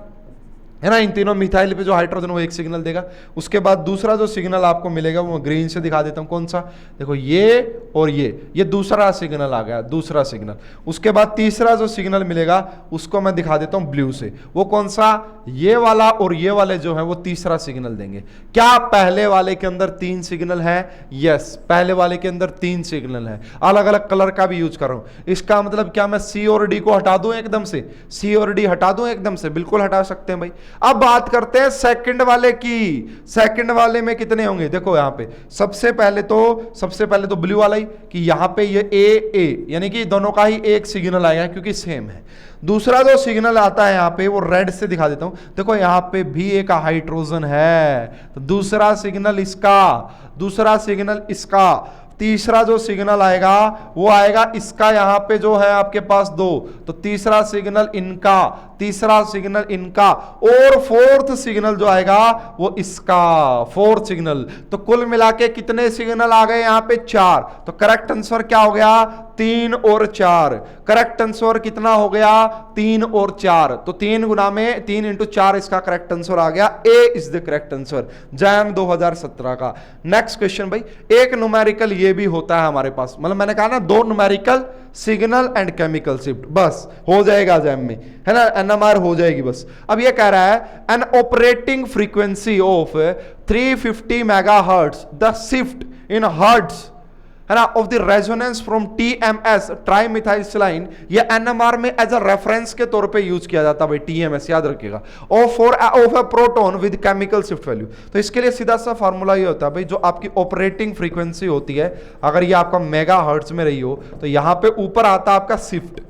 है ना, इन तीनों मिथाइल पे जो हाइड्रोजन वो एक सिग्नल देगा। उसके बाद दूसरा जो सिग्नल आपको मिलेगा वो ग्रीन से दिखा देता हूं, कौन सा? देखो ये और ये दूसरा सिग्नल आ गया, दूसरा सिग्नल। उसके बाद तीसरा जो सिग्नल मिलेगा उसको मैं दिखा देता हूं ब्लू से, वो कौन सा? ये वाला और ये वाले जो है वो तीसरा सिग्नल देंगे। क्या पहले वाले के अंदर 3 सिग्नल है? यस, पहले वाले के अंदर 3 सिग्नल है। अलग अलग कलर का भी यूज कर रहा हूं। इसका मतलब क्या मैं C और D को हटा दूं एकदम से? C और D हटा दूं एकदम से? बिल्कुल हटा सकते हैं भाई। अब बात करते हैं सेकंड वाले की। सेकंड वाले में कितने होंगे? देखो यहां पे सबसे पहले तो ब्लू वाला ही, कि यहां पे ये ए यानी कि दोनों का ही एक सिग्नल आएगा क्योंकि सेम है। दूसरा जो सिग्नल आता है यहां पे वो रेड से दिखा देता हूं। देखो यहां पे भी एक हाइड्रोजन है, तो दूसरा सिग्नल इसका, दूसरा सिग्नल इसका। तीसरा जो सिग्नल आएगा वो आएगा इसका, यहां पे जो है आपके पास 2, तो तीसरा सिग्नल इनका, तीसरा सिग्नल इनका, और फोर्थ सिग्नल जो आएगा वो इसका, फोर्थ सिग्नल। तो कुल मिला के कितने सिग्नल आ गए यहां पे? 4। तो करेक्ट आंसर क्या हो गया? 3 और 4। करेक्ट आंसर कितना हो गया? 3 और 4। तो 3 गुना में 3 इंटू 4 इसका करेक्ट आंसर आ गया। A is the correct answer JAM 2017 का। नेक्स्ट क्वेश्चन भाई, एक न्यूमेरिकल ये भी होता है हमारे पास, मतलब मैंने कहा ना 2 numerical, signal and chemical shift, बस हो जाएगा जैम में, है ना, एनएमआर हो जाएगी बस। अब ये कह रहा है an operating frequency of 350 megahertz the shift in hertz, है ना, of the resonance from TMS tri methylsilane. ये एनएमआर में एज अ रेफरेंस के तौर पे यूज किया जाता है भाई, टीएमएस याद रखिएगा, of a proton with chemical shift value. तो इसके लिए सीधा सा फार्मूला ये होता है भाई, जो आपकी ऑपरेटिंग फ्रीक्वेंसी होती है, अगर ये आपका मेगा हर्ट्ज में रही हो तो यहां पे ऊपर आता है आपका शिफ्ट,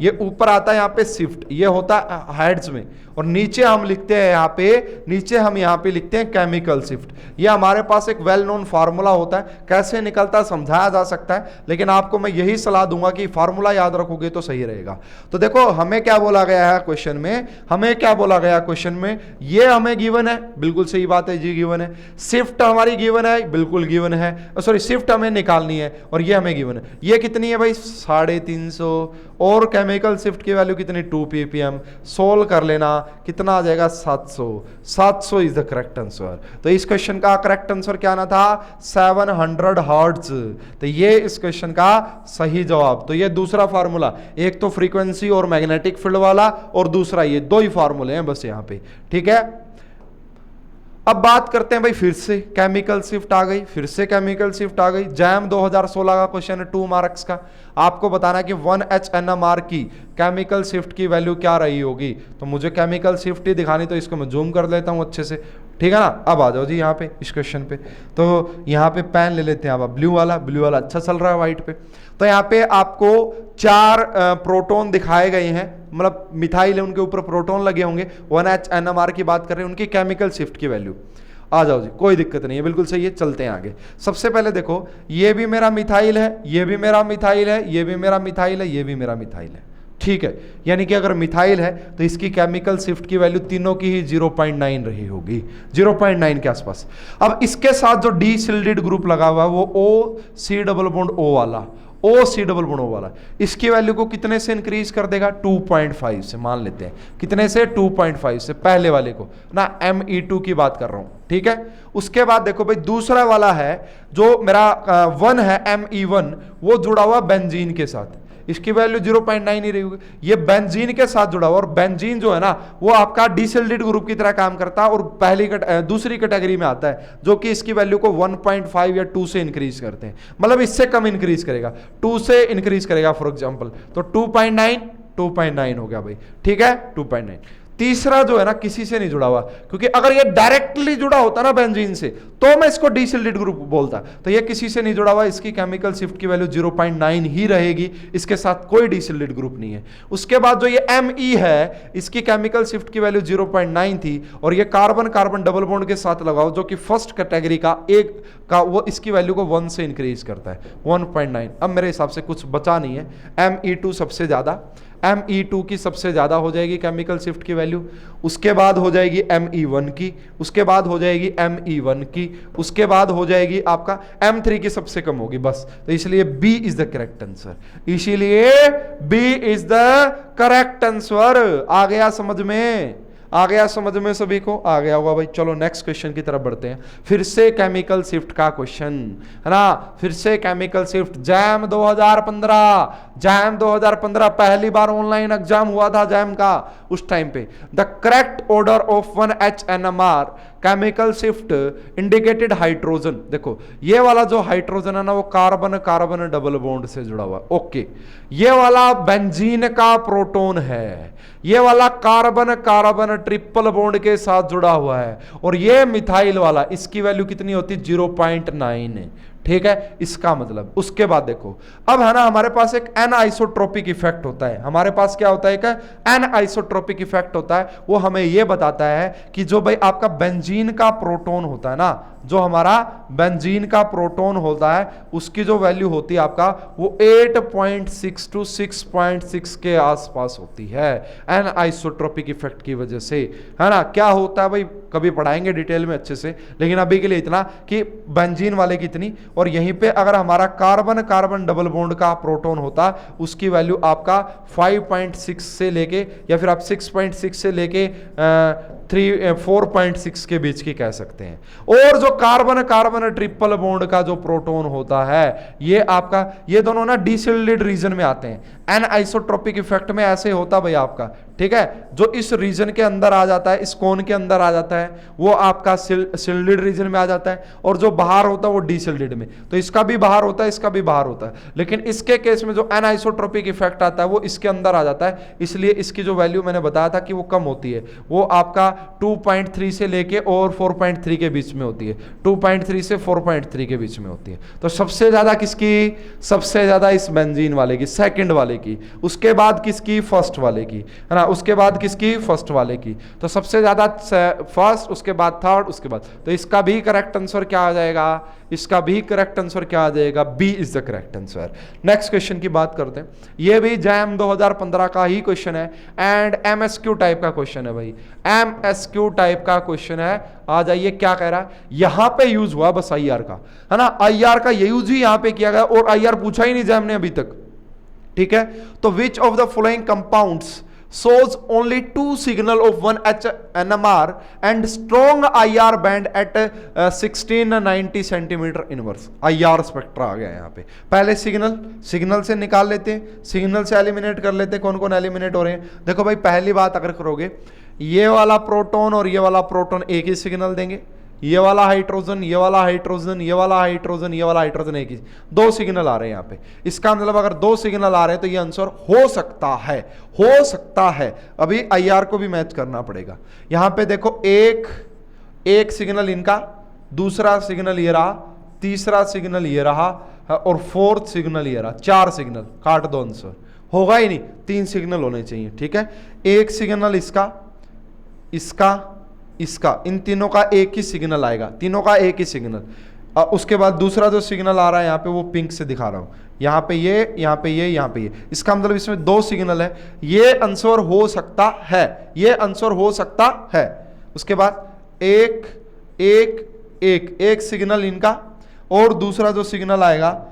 ये ऊपर आता है यहाँ पे शिफ्ट, ये होता है हर्ट्ज में, और नीचे हम लिखते हैं यहाँ पे, नीचे हम यहाँ पे लिखते हैं केमिकल शिफ्ट। ये हमारे पास एक वेल नोन फार्मूला होता है, कैसे निकलता है समझाया जा सकता है, लेकिन आपको मैं यही सलाह दूंगा कि फार्मूला याद रखोगे तो सही रहेगा। तो देखो हमें क्या बोला गया है क्वेश्चन में, हमें क्या बोला गया क्वेश्चन में, ये हमें गिवन है, बिल्कुल सही बात है जी, गिवन है। शिफ्ट हमारी गिवन है, बिल्कुल गिवन है, सॉरी शिफ्ट हमें निकालनी है और ये हमें गिवन है। ये कितनी है भाई? 350, और केमिकल शिफ्ट की वैल्यू कितनी? 2 ppm। सोल्व कर लेना, कितना आ जाएगा? 700। 700 इज द करेक्ट आंसर। तो इस क्वेश्चन का करेक्ट आंसर क्या आना था? 700 हर्ट्ज। तो ये इस क्वेश्चन का सही जवाब। तो ये दूसरा फार्मूला, एक तो फ्रीक्वेंसी और मैग्नेटिक फील्ड वाला, और दूसरा ये, 2 ही फार्मूले हैं बस यहां पे, ठीक है। अब बात करते हैं भाई, फिर से केमिकल शिफ्ट आ गई, फिर से केमिकल शिफ्ट आ गई। जैम 2016 का क्वेश्चन है, 2 मार्क्स का। आपको बताना है कि 1H NMR की केमिकल शिफ्ट की वैल्यू क्या रही होगी। तो मुझे केमिकल शिफ्ट ही दिखानी, तो इसको मैं जूम कर लेता हूं अच्छे से, ठीक है ना। अब आ जाओ जी यहाँ पे इस क्वेश्चन पे। तो यहाँ पे पेन ले लेते हैं अब, ब्लू वाला अच्छा चल रहा है व्हाइट पे। तो यहाँ पे आपको 4 प्रोटॉन दिखाए गए हैं, मतलब मिथाइल है, उनके ऊपर प्रोटॉन लगे होंगे। 1H NMR की बात कर रहे हैं, उनकी केमिकल शिफ्ट की वैल्यू। आ जाओ जी, कोई दिक्कत नहीं है, बिल्कुल सही है, चलते हैं आगे। सबसे पहले देखो, ये भी मेरा मिथाइल है, ये भी मेरा मिथाइल है, ये भी मेरा मिथाइल है, ये भी मेरा मिथाइल है, ठीक है। यानी कि अगर मिथाइल है तो इसकी केमिकल शिफ्ट की वैल्यू तीनों की ही 0.9 रही होगी, 0.9 के आसपास। अब इसके साथ जो डी सिल्डेड ग्रुप लगा हुआ है वो OC डबल बॉन्ड O वाला, OC डबल बॉन्ड O वाला, इसकी वैल्यू को कितने से इंक्रीज कर देगा? 2.5 से, मान लेते हैं कितने से? 2.5 से, पहले वाले को ना, Me2 की बात कर रहा हूं, ठीक है। उसके बाद देखो भाई, दूसरा वाला है जो मेरा 1 है, Me1, वो जुड़ा हुआ बेंजीन के साथ, इसकी वैल्यू 0.9 ही रही होगी। ये बेंजीन के साथ जुड़ा हुआ, और बेंजीन जो है ना वो आपका डिसल्डेड ग्रुप की तरह काम करता है, और दूसरी कैटेगरी में आता है, जो कि इसकी वैल्यू को 1.5 या 2 से इंक्रीज करते हैं, मतलब इससे कम इंक्रीज करेगा, 2 से इंक्रीज करेगा फॉर एग्जांपल। तो 2.9 हो गया भाई, ठीक है, 2.9। तीसरा जो है ना किसी से नहीं जुड़ा हुआ, क्योंकि अगर ये डायरेक्टली जुड़ा होता ना बेंजीन से तो मैं इसको डिसल्डेड ग्रुप बोलता। तो ये किसी से नहीं जुड़ा हुआ, इसकी केमिकल शिफ्ट की वैल्यू 0.9 ही रहेगी, इसके साथ कोई डिसल्डेड ग्रुप नहीं है। उसके बाद जो ये Me है, इसकी केमिकल शिफ्ट की वैल्यू 0.9 थी, और ये कार्बन कार्बन डबल बॉन्ड के साथ लगाओ जो कि फर्स्ट कैटेगरी का एक का, वो इसकी वैल्यू को 1 से इंक्रीज करता है, 1.9। अब मेरे हिसाब से कुछ बचा नहीं है, Me2 सबसे ज्यादा, Me2 की सबसे ज्यादा हो जाएगी केमिकल शिफ्ट की वैल्यू, उसके बाद हो जाएगी Me1 की, उसके बाद हो जाएगी Me1 की, उसके बाद हो जाएगी आपका M3 की सबसे कम होगी बस। तो इसलिए B is the correct answer, इसीलिए B is the correct answer. आ गया समझ में? आ गया समझ में सभी को? आ गया होगा भाई। चलो नेक्स्ट क्वेश्चन की तरफ बढ़ते हैं। फिर से केमिकल शिफ्ट का क्वेश्चन है ना, फिर से केमिकल शिफ्ट, जैम 2015, जैम 2015 पहली बार ऑनलाइन एग्जाम हुआ था जैम का उस टाइम पे। The correct order of 1H NMR chemical shift indicated hydrogen. देखो ये वाला जो हाइड्रोजन है ना वो कार्बन कार्बन डबल बॉन्ड से जुड़ा हुआ, ओके। ये वाला बेंजीन का प्रोटॉन है, ये वाला कार्बन कार्बन ट्रिपल बॉन्ड के साथ जुड़ा हुआ है, और ये मिथाइल वाला, इसकी वैल्यू कितनी होती है? 0.9, ठीक है, इसका मतलब। उसके बाद देखो, अब है ना हमारे पास एक एन आइसोट्रोपिक इफेक्ट होता है, हमारे पास क्या होता है? एक एन आइसोट्रोपिक इफेक्ट होता है, वो हमें ये बताता है कि जो भाई आपका बेंजीन का प्रोटॉन होता है ना, जो हमारा बेंजीन का प्रोटॉन होता है उसकी जो वैल्यू होती है आपका वो 8.6 to 6.6 के आसपास होती है एन आइसोट्रोपिक इफेक्ट की वजह से, है ना। क्या होता है भाई, कभी पढ़ाएंगे डिटेल में अच्छे से, लेकिन अभी के लिए इतना कि बेंजीन वाले की इतनी, और यहीं पे अगर हमारा कार्बन कार्बन डबल बॉन्ड का प्रोटॉन होता उसकी वैल्यू आपका 5.6 से लेके, या फिर आप 6.6 से लेके 4.6 के बीच की कह सकते हैं। और जो कार्बन कार्बन ट्रिपल बॉन्ड का जो प्रोटॉन होता है ये आपका, ये दोनों ना डिसिल्डेड रीजन में आते हैं। एन आइसोट्रोपिक इफेक्ट में ऐसे होता भाई आपका, ठीक है, जो इस रीजन के अंदर आ जाता है, इस कोन के अंदर आ जाता है, वो आपका सिल्डेड रीजन में आ जाता है, और जो बाहर होता है वो डिसिल्डेड में। तो इसका भी बाहर होता है, इसका भी बाहर होता है, लेकिन इसके केस में जो एन आइसोट्रोपिक इफेक्ट आता है वो इसके अंदर आ जाता है, इसलिए इसकी जो वैल्यू मैंने बताया था कि वो कम होती है, वो आपका 2.3 से लेके और 4.3 के बीच में होती है, 2.3 से 4.3 के बीच में होती है। तो सबसे ज्यादा किसकी, सबसे ज्यादा इस बेंजीन वाले की, सेकंड वाले की, उसके बाद किसकी, फर्स्ट वाले की, है ना, उसके बाद किसकी, फर्स्ट वाले की। तो सबसे ज्यादा फर्स्ट, उसके बाद थर्ड, उसके बाद, तो इसका भी करेक्ट आंसर क्या आ जाएगा, इसका भी करेक्ट आंसर क्या आ जाएगा, B is the correct answer. Next question की बात करते हैं, ये भी जैम 2015 का ही क्वेश्चन है एंड एमएसक्यू टाइप का क्वेश्चन है भाई, एमएसक्यू टाइप का क्वेश्चन है। आ जाइए क्या कह रहा है, यहां पे यूज हुआ बस आईआर का, है ना, आईआर का यूज ही यहां पे किया गया, और आईआर पूछा ही नहीं जैम ने अभी तक, ठीक है। तो which of the following compounds shows only two signal of 1H NMR and strong IR band at 1690 centimetre inverse. IR spectra आ गया यहाँ पे, पहले सिग्नल से निकाल लेते हैं, सिग्नल से एलिमिनेट कर लेते हैं, कौन कौन एलिमिनेट हो रहे हैं। देखो भाई, पहली बात अगर करोगे, ये वाला प्रोटॉन और ये वाला प्रोटॉन एक ही सिग्नल देंगे, ये वाला हाइड्रोजन, ये वाला हाइड्रोजन, ये वाला हाइड्रोजन, ये वाला हाइड्रोजन, एक ही, दो सिग्नल आ रहे हैं यहाँ पे। इसका मतलब अगर दो सिग्नल आ रहे हैं तो ये आंसर हो सकता है, हो सकता है। अभी आईआर को भी मैच करना पड़ेगा। यहाँ पे देखो, एक सिग्नल इनका, दूसरा सिग्नल ये रहा, तीसरा सिग्नल ये रहा, और फोर्थ सिग्नल ये रहा, चार सिग्नल, काट दो आंसर, होगा ही नहीं, तीन सिग्नल होने चाहिए, ठीक है। एक सिग्नल इसका, इसका, इन तीनों का एक ही सिग्नल आएगा, तीनों का एक ही सिग्नल। उसके बाद दूसरा जो सिग्नल आ रहा है यहाँ पे वो पिंक से दिखा रहा हूं, यहाँ पे ये, यहाँ पे ये, यहाँ पे ये, इसका मतलब इसमें दो सिग्नल है, ये आंसर हो सकता है, ये आंसर हो सकता है। उसके बाद एक सिग्नल इनका, और दूसरा जो सिग्नल आएगा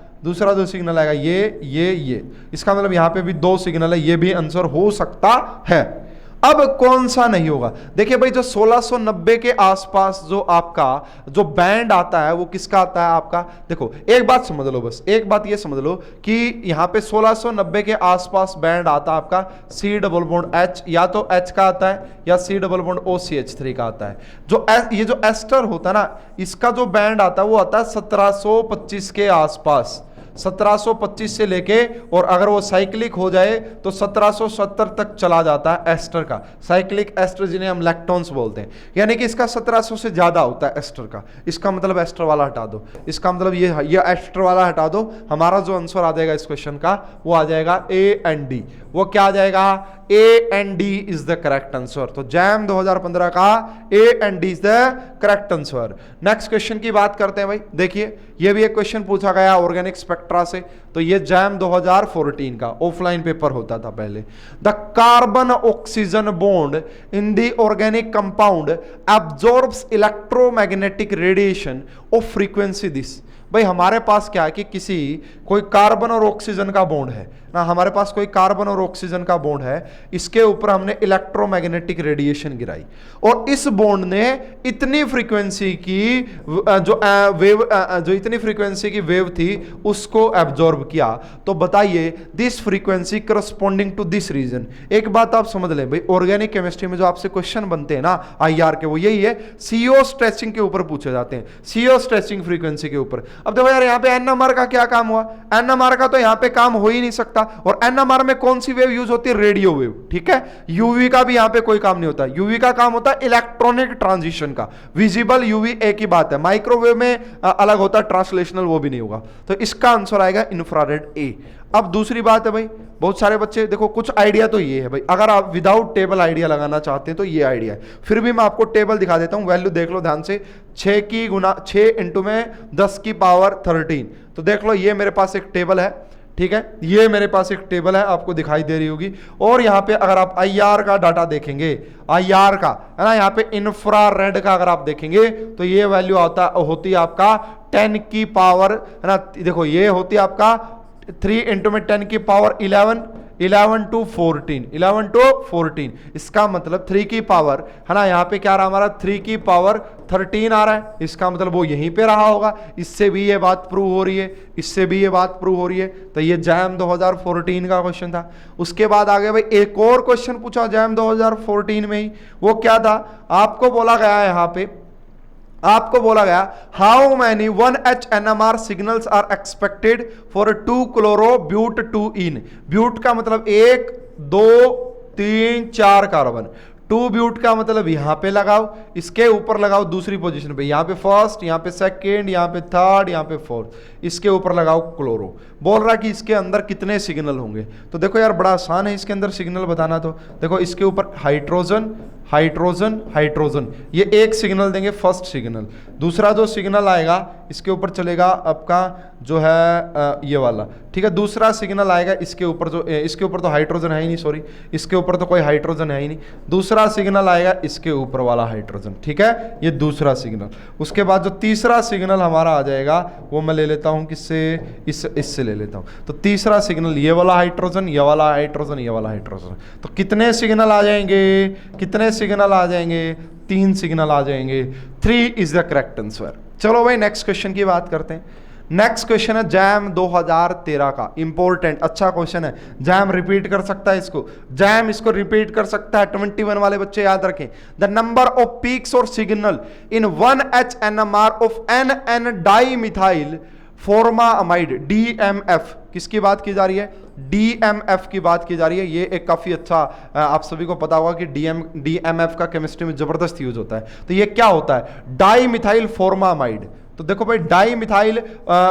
ये, इसका मतलब यहाँ पे भी दो सिग्नल है, ये भी आंसर हो सकता है। अब कौन सा नहीं होगा, देखिए भाई, जो 1690 के आसपास जो आपका जो बैंड आता है वो किसका आता है आपका। देखो एक बात समझ लो, बस एक बात ये समझ लो कि यहाँ पे 1690 के आसपास बैंड आता है आपका C डबल बॉन्ड H, या तो H का आता है या C डबल बॉन्ड OCH3 का आता है। जो ये जो एस्टर होता है ना, इसका जो बैंड आता है वो आता है 1725 के आसपास, 1725 से लेके, और अगर वो साइक्लिक हो जाए तो 1770 तक चला जाता है एस्टर का, साइक्लिक एस्टर जिन्हें हम लैक्टोन्स बोलते हैं, यानी कि इसका 1700 से ज्यादा होता है एस्टर का। इसका मतलब एस्टर वाला हटा दो, इसका मतलब ये एस्टर वाला हटा दो, हमारा जो आंसर आ जाएगा इस क्वेश्चन का वो आ जाएगा ए एंड डी। वो क्या आ जाएगा, A and D is the correct answer. तो जैम 2015 का A and D is the correct answer. Next question की बात करते हैं भाई, देखिए ये भी एक क्वेश्चन पूछा गया ऑर्गेनिक स्पेक्ट्रा से, तो ये जैम 2014 का ऑफलाइन पेपर होता था पहले। The carbon oxygen bond in the organic compound absorbs electromagnetic radiation of frequency this. भाई हमारे पास क्या है कि कोई कार्बन और ऑक्सीजन का बॉन्ड है ना, हमारे पास कोई कार्बन और ऑक्सीजन का बॉन्ड है, इसके ऊपर हमने इलेक्ट्रोमैग्नेटिक रेडिएशन गिराई, और इस बॉन्ड ने इतनी फ्रीक्वेंसी की जो इतनी फ्रीक्वेंसी की वेव थी उसको एब्जॉर्ब किया। तो बताइए this frequency corresponding to this region. एक बात आप समझ लें भाई, ऑर्गेनिक केमिस्ट्री में जो आपसे क्वेश्चन बनते हैं ना आईआर के, वो यही है, CO स्ट्रेचिंग के ऊपर पूछे जाते हैं, CO स्ट्रेचिंग फ्रीक्वेंसी के ऊपर। अब देखो यार, यहाँ पे NMR का क्या काम हुआ, NMR का तो यहाँ पे काम हो ही नहीं सकता, और NMR में कौन सी वेव यूज होती है, रेडियो वेव, ठीक है। UV का भी यहाँ पे कोई काम नहीं होता, UV का काम होता है इलेक्ट्रॉनिक ट्रांजिशन का, विजिबल UV एक ही बात है, माइक्रोवेव में अलग होता है ट्रांसलेशनल, वो भी नहीं होगा। तो इसका आंसर आएगा इंफ्रारेड ए। अब दूसरी बात है भाई, बहुत सारे बच्चे देखो, कुछ आइडिया तो ये है भाई, अगर आप विदाउट टेबल आइडिया लगाना चाहते हैं तो ये आइडिया है, फिर भी मैं आपको टेबल दिखा देता हूं। वैल्यू देख लो ध्यान से, 6 इंटू में 10 की पावर 13। तो देख लो ये मेरे पास एक टेबल है, ठीक है, ये मेरे पास एक टेबल है, आपको दिखाई दे रही होगी। और यहाँ पे अगर आप IR का डाटा देखेंगे, IR का है ना, यहाँ पे इंफ्रारेड का अगर आप देखेंगे तो ये वैल्यू होती है आपका 10 की पावर, है ना, देखो ये होती है आपका 3 इंटू में 10 की पावर 11 टू 14, इसका मतलब 3 की पावर, है ना, यहाँ पे क्या रहा हमारा 3 की पावर 13 आ रहा है, इसका मतलब वो यहीं पे रहा होगा। इससे भी ये बात प्रूव हो रही है, इससे भी ये बात प्रूव हो रही है। तो ये जैम 2014 का क्वेश्चन था। उसके बाद आगे भाई एक और क्वेश्चन पूछा जैम 2014 में ही, वो क्या था, आपको बोला गया है यहाँ पे, आपको बोला गया how many 1H NMR signals are expected for 2 chlorobut 2 ene. But का मतलब 1 2 3 4 कार्बन, 2 ब्यूट का मतलब यहां पे लगाओ, इसके ऊपर लगाओ दूसरी पोजीशन पे, यहां पे फर्स्ट, यहां पे सेकंड, यहां पे थर्ड, यहां पे फोर्थ, इसके ऊपर लगाओ क्लोरो। बोल रहा कि इसके अंदर कितने सिग्नल होंगे। तो देखो यार बड़ा आसान है इसके अंदर सिग्नल बताना। तो देखो इसके ऊपर हाइड्रोजन हाइड्रोजन हाइड्रोजन, ये एक सिग्नल देंगे, फर्स्ट सिग्नल। दूसरा जो सिग्नल आएगा इसके ऊपर चलेगा आपका जो है ये वाला, ठीक है। दूसरा सिग्नल आएगा इसके ऊपर, जो इसके ऊपर तो हाइड्रोजन है ही नहीं, सॉरी, इसके ऊपर तो कोई हाइड्रोजन है ही नहीं। दूसरा सिग्नल आएगा इसके ऊपर वाला हाइड्रोजन, ठीक है, ये दूसरा सिग्नल। उसके बाद जो तीसरा सिग्नल हमारा आ जाएगा वो मैं ले लेता हूँ किससे, इससे ले लेता हूँ। तो तीसरा सिग्नल ये वाला हाइड्रोजन, ये वाला हाइड्रोजन, ये वाला हाइड्रोजन। तो कितने सिग्नल आ जाएंगे, कितने सिग्नल आ जाएंगे, 3 सिग्नल आ जाएंगे। 3 इज द करेक्ट आंसर। चलो भाई नेक्स्ट क्वेश्चन की बात करते हैं। नेक्स्ट क्वेश्चन है जैम 2013 का, इंपॉर्टेंट अच्छा क्वेश्चन है। जैम रिपीट कर सकता है इसको, जैम इसको रिपीट कर सकता है। 21 वाले बच्चे याद रखें, द नंबर ऑफ पीक्स और signal in 1H NMR of NN dimethyl formamide DMF, किसकी बात की जा रही है, DMF की बात की जा रही है। ये एक काफी अच्छा, आप सभी को पता होगा कि DMF का केमिस्ट्री में जबरदस्त यूज होता है। तो ये क्या होता है, डाइमिथाइल फॉर्मामाइड। तो देखो भाई डाइमिथाइल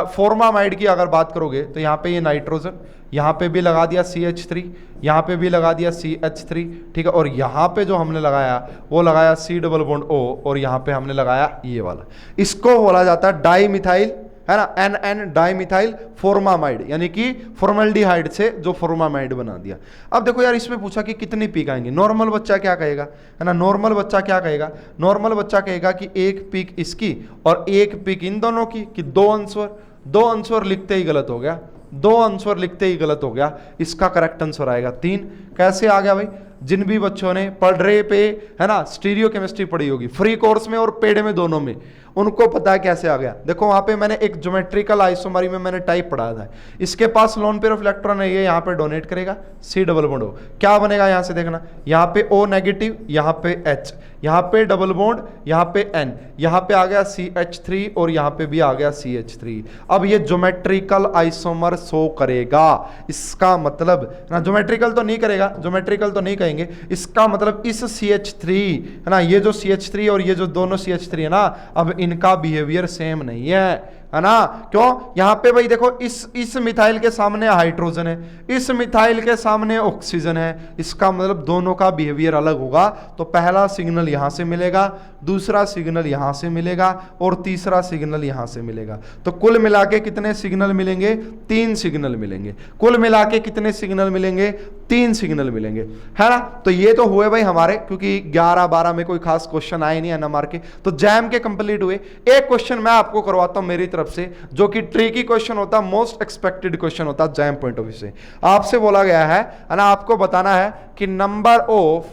फॉर्मामाइड की अगर बात करोगे तो यहाँ पे ये नाइट्रोजन, यहाँ पे भी लगा दिया CH3, यहाँ पे भी लगा दिया CH3, ठीक है, और यहाँ पे जो हमने लगाया वो लगाया C डबल बॉन्ड O, और यहाँ पे हमने लगाया ये वाला, इसको बोला जाता है डाइमिथाइल, है ना, NN डाइमिथाइल फॉर्मामाइड, यानी कि फॉर्मल्डिहाइड से जो फॉर्मामाइड बना दिया। अब देखो यार इसमें पूछा कि कितनी पीक आएंगे, नॉर्मल बच्चा क्या कहेगा, है ना, नॉर्मल बच्चा क्या कहेगा, नॉर्मल बच्चा कहेगा कि एक पीक इसकी और एक पीक इन दोनों की, कि 2 आंसर, 2 आंसर लिखते ही गलत हो गया, 2 आंसर लिखते ही गलत हो गया। इसका करेक्ट आंसर आएगा 3। कैसे आ गया भाई, जिन भी बच्चों ने पढ़ रहे पे, है ना, स्टीरियो केमिस्ट्री पढ़ी होगी फ्री कोर्स में और पेड में, दोनों में, उनको पता है कैसे आ गया। देखो वहां पे मैंने एक ज्योमेट्रिकल आइसोमरी में मैंने टाइप पढ़ाया था, इसके पास लोन पेयर ऑफ इलेक्ट्रॉन है, ये यहाँ पे डोनेट करेगा C डबल बॉन्ड O, क्या बनेगा यहाँ से देखना, यहाँ पे O नेगेटिव, यहाँ पे H, यहाँ पे डबल बॉन्ड, यहाँ पे N, यहाँ पे आ गया CH3 और यहाँ पे भी आ गया CH3। अब ये ज्योमेट्रिकल आइसोमर शो करेगा, इसका मतलब ना, ज्योमेट्रिकल तो नहीं करेगा, ज्योमेट्रिकल तो नहीं कहेंगे, इसका मतलब इस CH3, है ना, ये जो CH3 और ये जो दोनों CH3 है ना, अब इनका बिहेवियर सेम नहीं है ना। क्यों, यहां पे भाई देखो इस मिथाइल के सामने हाइड्रोजन है, इस मिथाइल के सामने ऑक्सीजन है, इसका मतलब दोनों का बिहेवियर अलग होगा। तो पहला सिग्नल यहां से मिलेगा, दूसरा सिग्नल यहां से मिलेगा और तीसरा सिग्नल यहां से मिलेगा। तो कुल मिला के कितने सिग्नल मिलेंगे, 3 सिग्नल मिलेंगे। कुल मिला के कितने सिग्नल मिलेंगे, 3 सिग्नल मिलेंगे, है ना। तो ये तो हुए भाई हमारे, क्योंकि 11-12 में कोई खास क्वेश्चन आए नहीं NMR के, तो जैम के कंप्लीट हुए। एक क्वेश्चन मैं आपको करवाता हूं मेरी तरफ से, जो कि ट्रिकी क्वेश्चन होता है, मोस्ट एक्सपेक्टेड क्वेश्चन होता है जैम पॉइंट ऑफ व्यू से। आपसे बोला गया है ना, आपको बताना है कि number of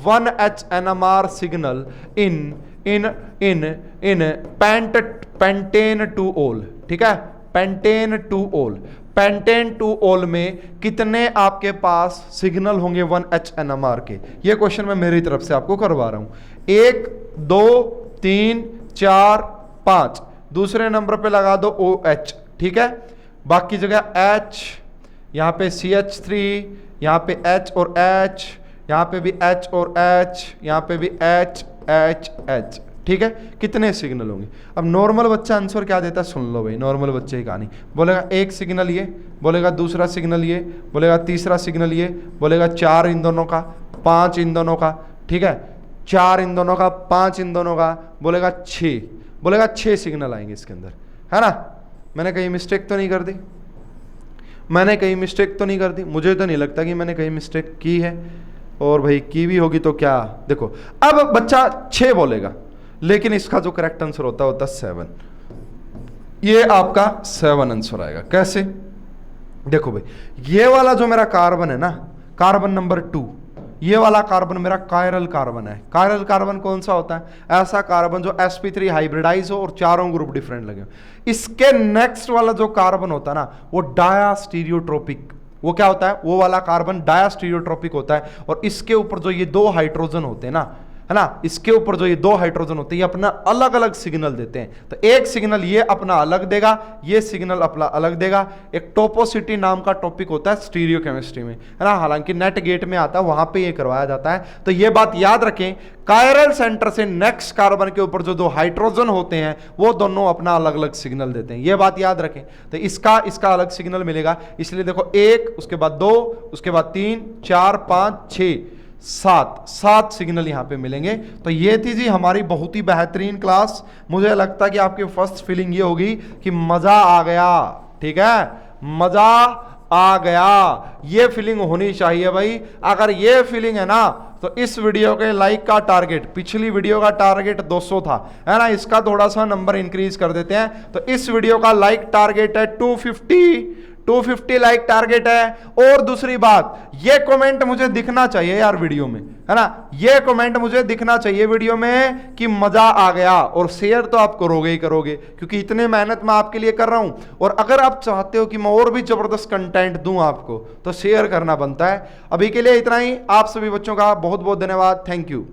1H NMR signal in pentane two ओल, ठीक है, पेंटेन टू ओल में कितने आपके पास सिग्नल होंगे 1H NMR के। ये क्वेश्चन मैं मेरी तरफ से आपको करवा रहा हूं। 1 2 3 4 5, दूसरे नंबर पे लगा दो OH, ठीक है, बाकी जगह H, यहां पे CH3, यहां पे H और H, यहां पे भी H और H, यहां पे भी H H H, ठीक है, कितने सिग्नल होंगे। अब नॉर्मल बच्चा आंसर क्या देता है सुन लो भाई, नॉर्मल बच्चे की कहानी। बोलेगा एक सिग्नल ये, बोलेगा दूसरा सिग्नल ये, बोलेगा तीसरा सिग्नल ये, बोलेगा 4 इन दोनों का, 5 इन दोनों का, ठीक है, 4 इन दोनों का, 5 इन दोनों का, बोलेगा 6, बोलेगा 6 सिग्नल आएंगे इसके अंदर, है ना। मैंने कहीं मिस्टेक तो नहीं कर दी, मैंने कहीं मिस्टेक तो नहीं कर दी, मुझे तो नहीं लगता कि मैंने कहीं मिस्टेक की है, और भाई की भी होगी तो क्या। देखो अब बच्चा 6 बोलेगा, लेकिन इसका जो करेक्ट आंसर होता 7, ये आपका 7 आंसर आएगा। कैसे, देखो भाई, ये वाला जो मेरा कार्बन है ना, कार्बन नंबर 2, ये वाला कार्बन मेरा कायरल कार्बन है। कायरल कार्बन कौन सा होता है, ऐसा कार्बन जो sp3 हाइब्रिडाइज हो और चारों ग्रुप डिफरेंट लगे हो। इसके नेक्स्ट वाला जो कार्बन होता है ना, वो डायास्टीरियोट्रोपिक, वो क्या होता है, वो वाला कार्बन डायास्टीरियोट्रोपिक होता है। और इसके ऊपर जो ये 2 हाइड्रोजन होते हैं ना, है ना, इसके ऊपर जो ये 2 हाइड्रोजन होते हैं, ये अपना अलग अलग सिग्नल देते हैं। तो एक सिग्नल ये अपना अलग देगा, ये सिग्नल अपना अलग देगा। एक टोपोसिटी नाम का टॉपिक होता है स्टीरियो केमिस्ट्री में, है ना, हालांकि नेट गेट में आता है, वहां पे ये करवाया जाता है। तो ये बात याद रखें, कायरल सेंटर से नेक्स्ट कार्बन के ऊपर जो 2 हाइड्रोजन होते हैं, वो दोनों अपना अलग अलग सिग्नल देते हैं, ये बात याद रखें। तो इसका अलग सिग्नल मिलेगा, इसलिए देखो 1, उसके बाद 2, उसके बाद 3, 4, 5, 6, 7 सिग्नल यहां पे मिलेंगे। तो ये थी जी हमारी बहुत ही बेहतरीन क्लास। मुझे लगता है कि आपकी फर्स्ट फीलिंग ये होगी कि मजा आ गया, ठीक है, मजा आ गया, ये फीलिंग होनी चाहिए भाई। अगर ये फीलिंग है ना, तो इस वीडियो के लाइक का टारगेट, पिछली वीडियो का टारगेट 200 था, है ना, इसका थोड़ा सा नंबर इंक्रीज कर देते हैं। तो इस वीडियो का लाइक टारगेट है 250 लाइक टारगेट है। और दूसरी बात, ये कमेंट मुझे दिखना चाहिए यार वीडियो में, है ना, ये कमेंट मुझे दिखना चाहिए वीडियो में कि मजा आ गया। और शेयर तो आप करोगे ही करोगे, क्योंकि इतने मेहनत मैं आपके लिए कर रहा हूं। और अगर आप चाहते हो कि मैं और भी जबरदस्त कंटेंट दूं आपको, तो शेयर करना बनता है। अभी के लिए इतना ही। आप सभी बच्चों का बहुत बहुत धन्यवाद। Thank you.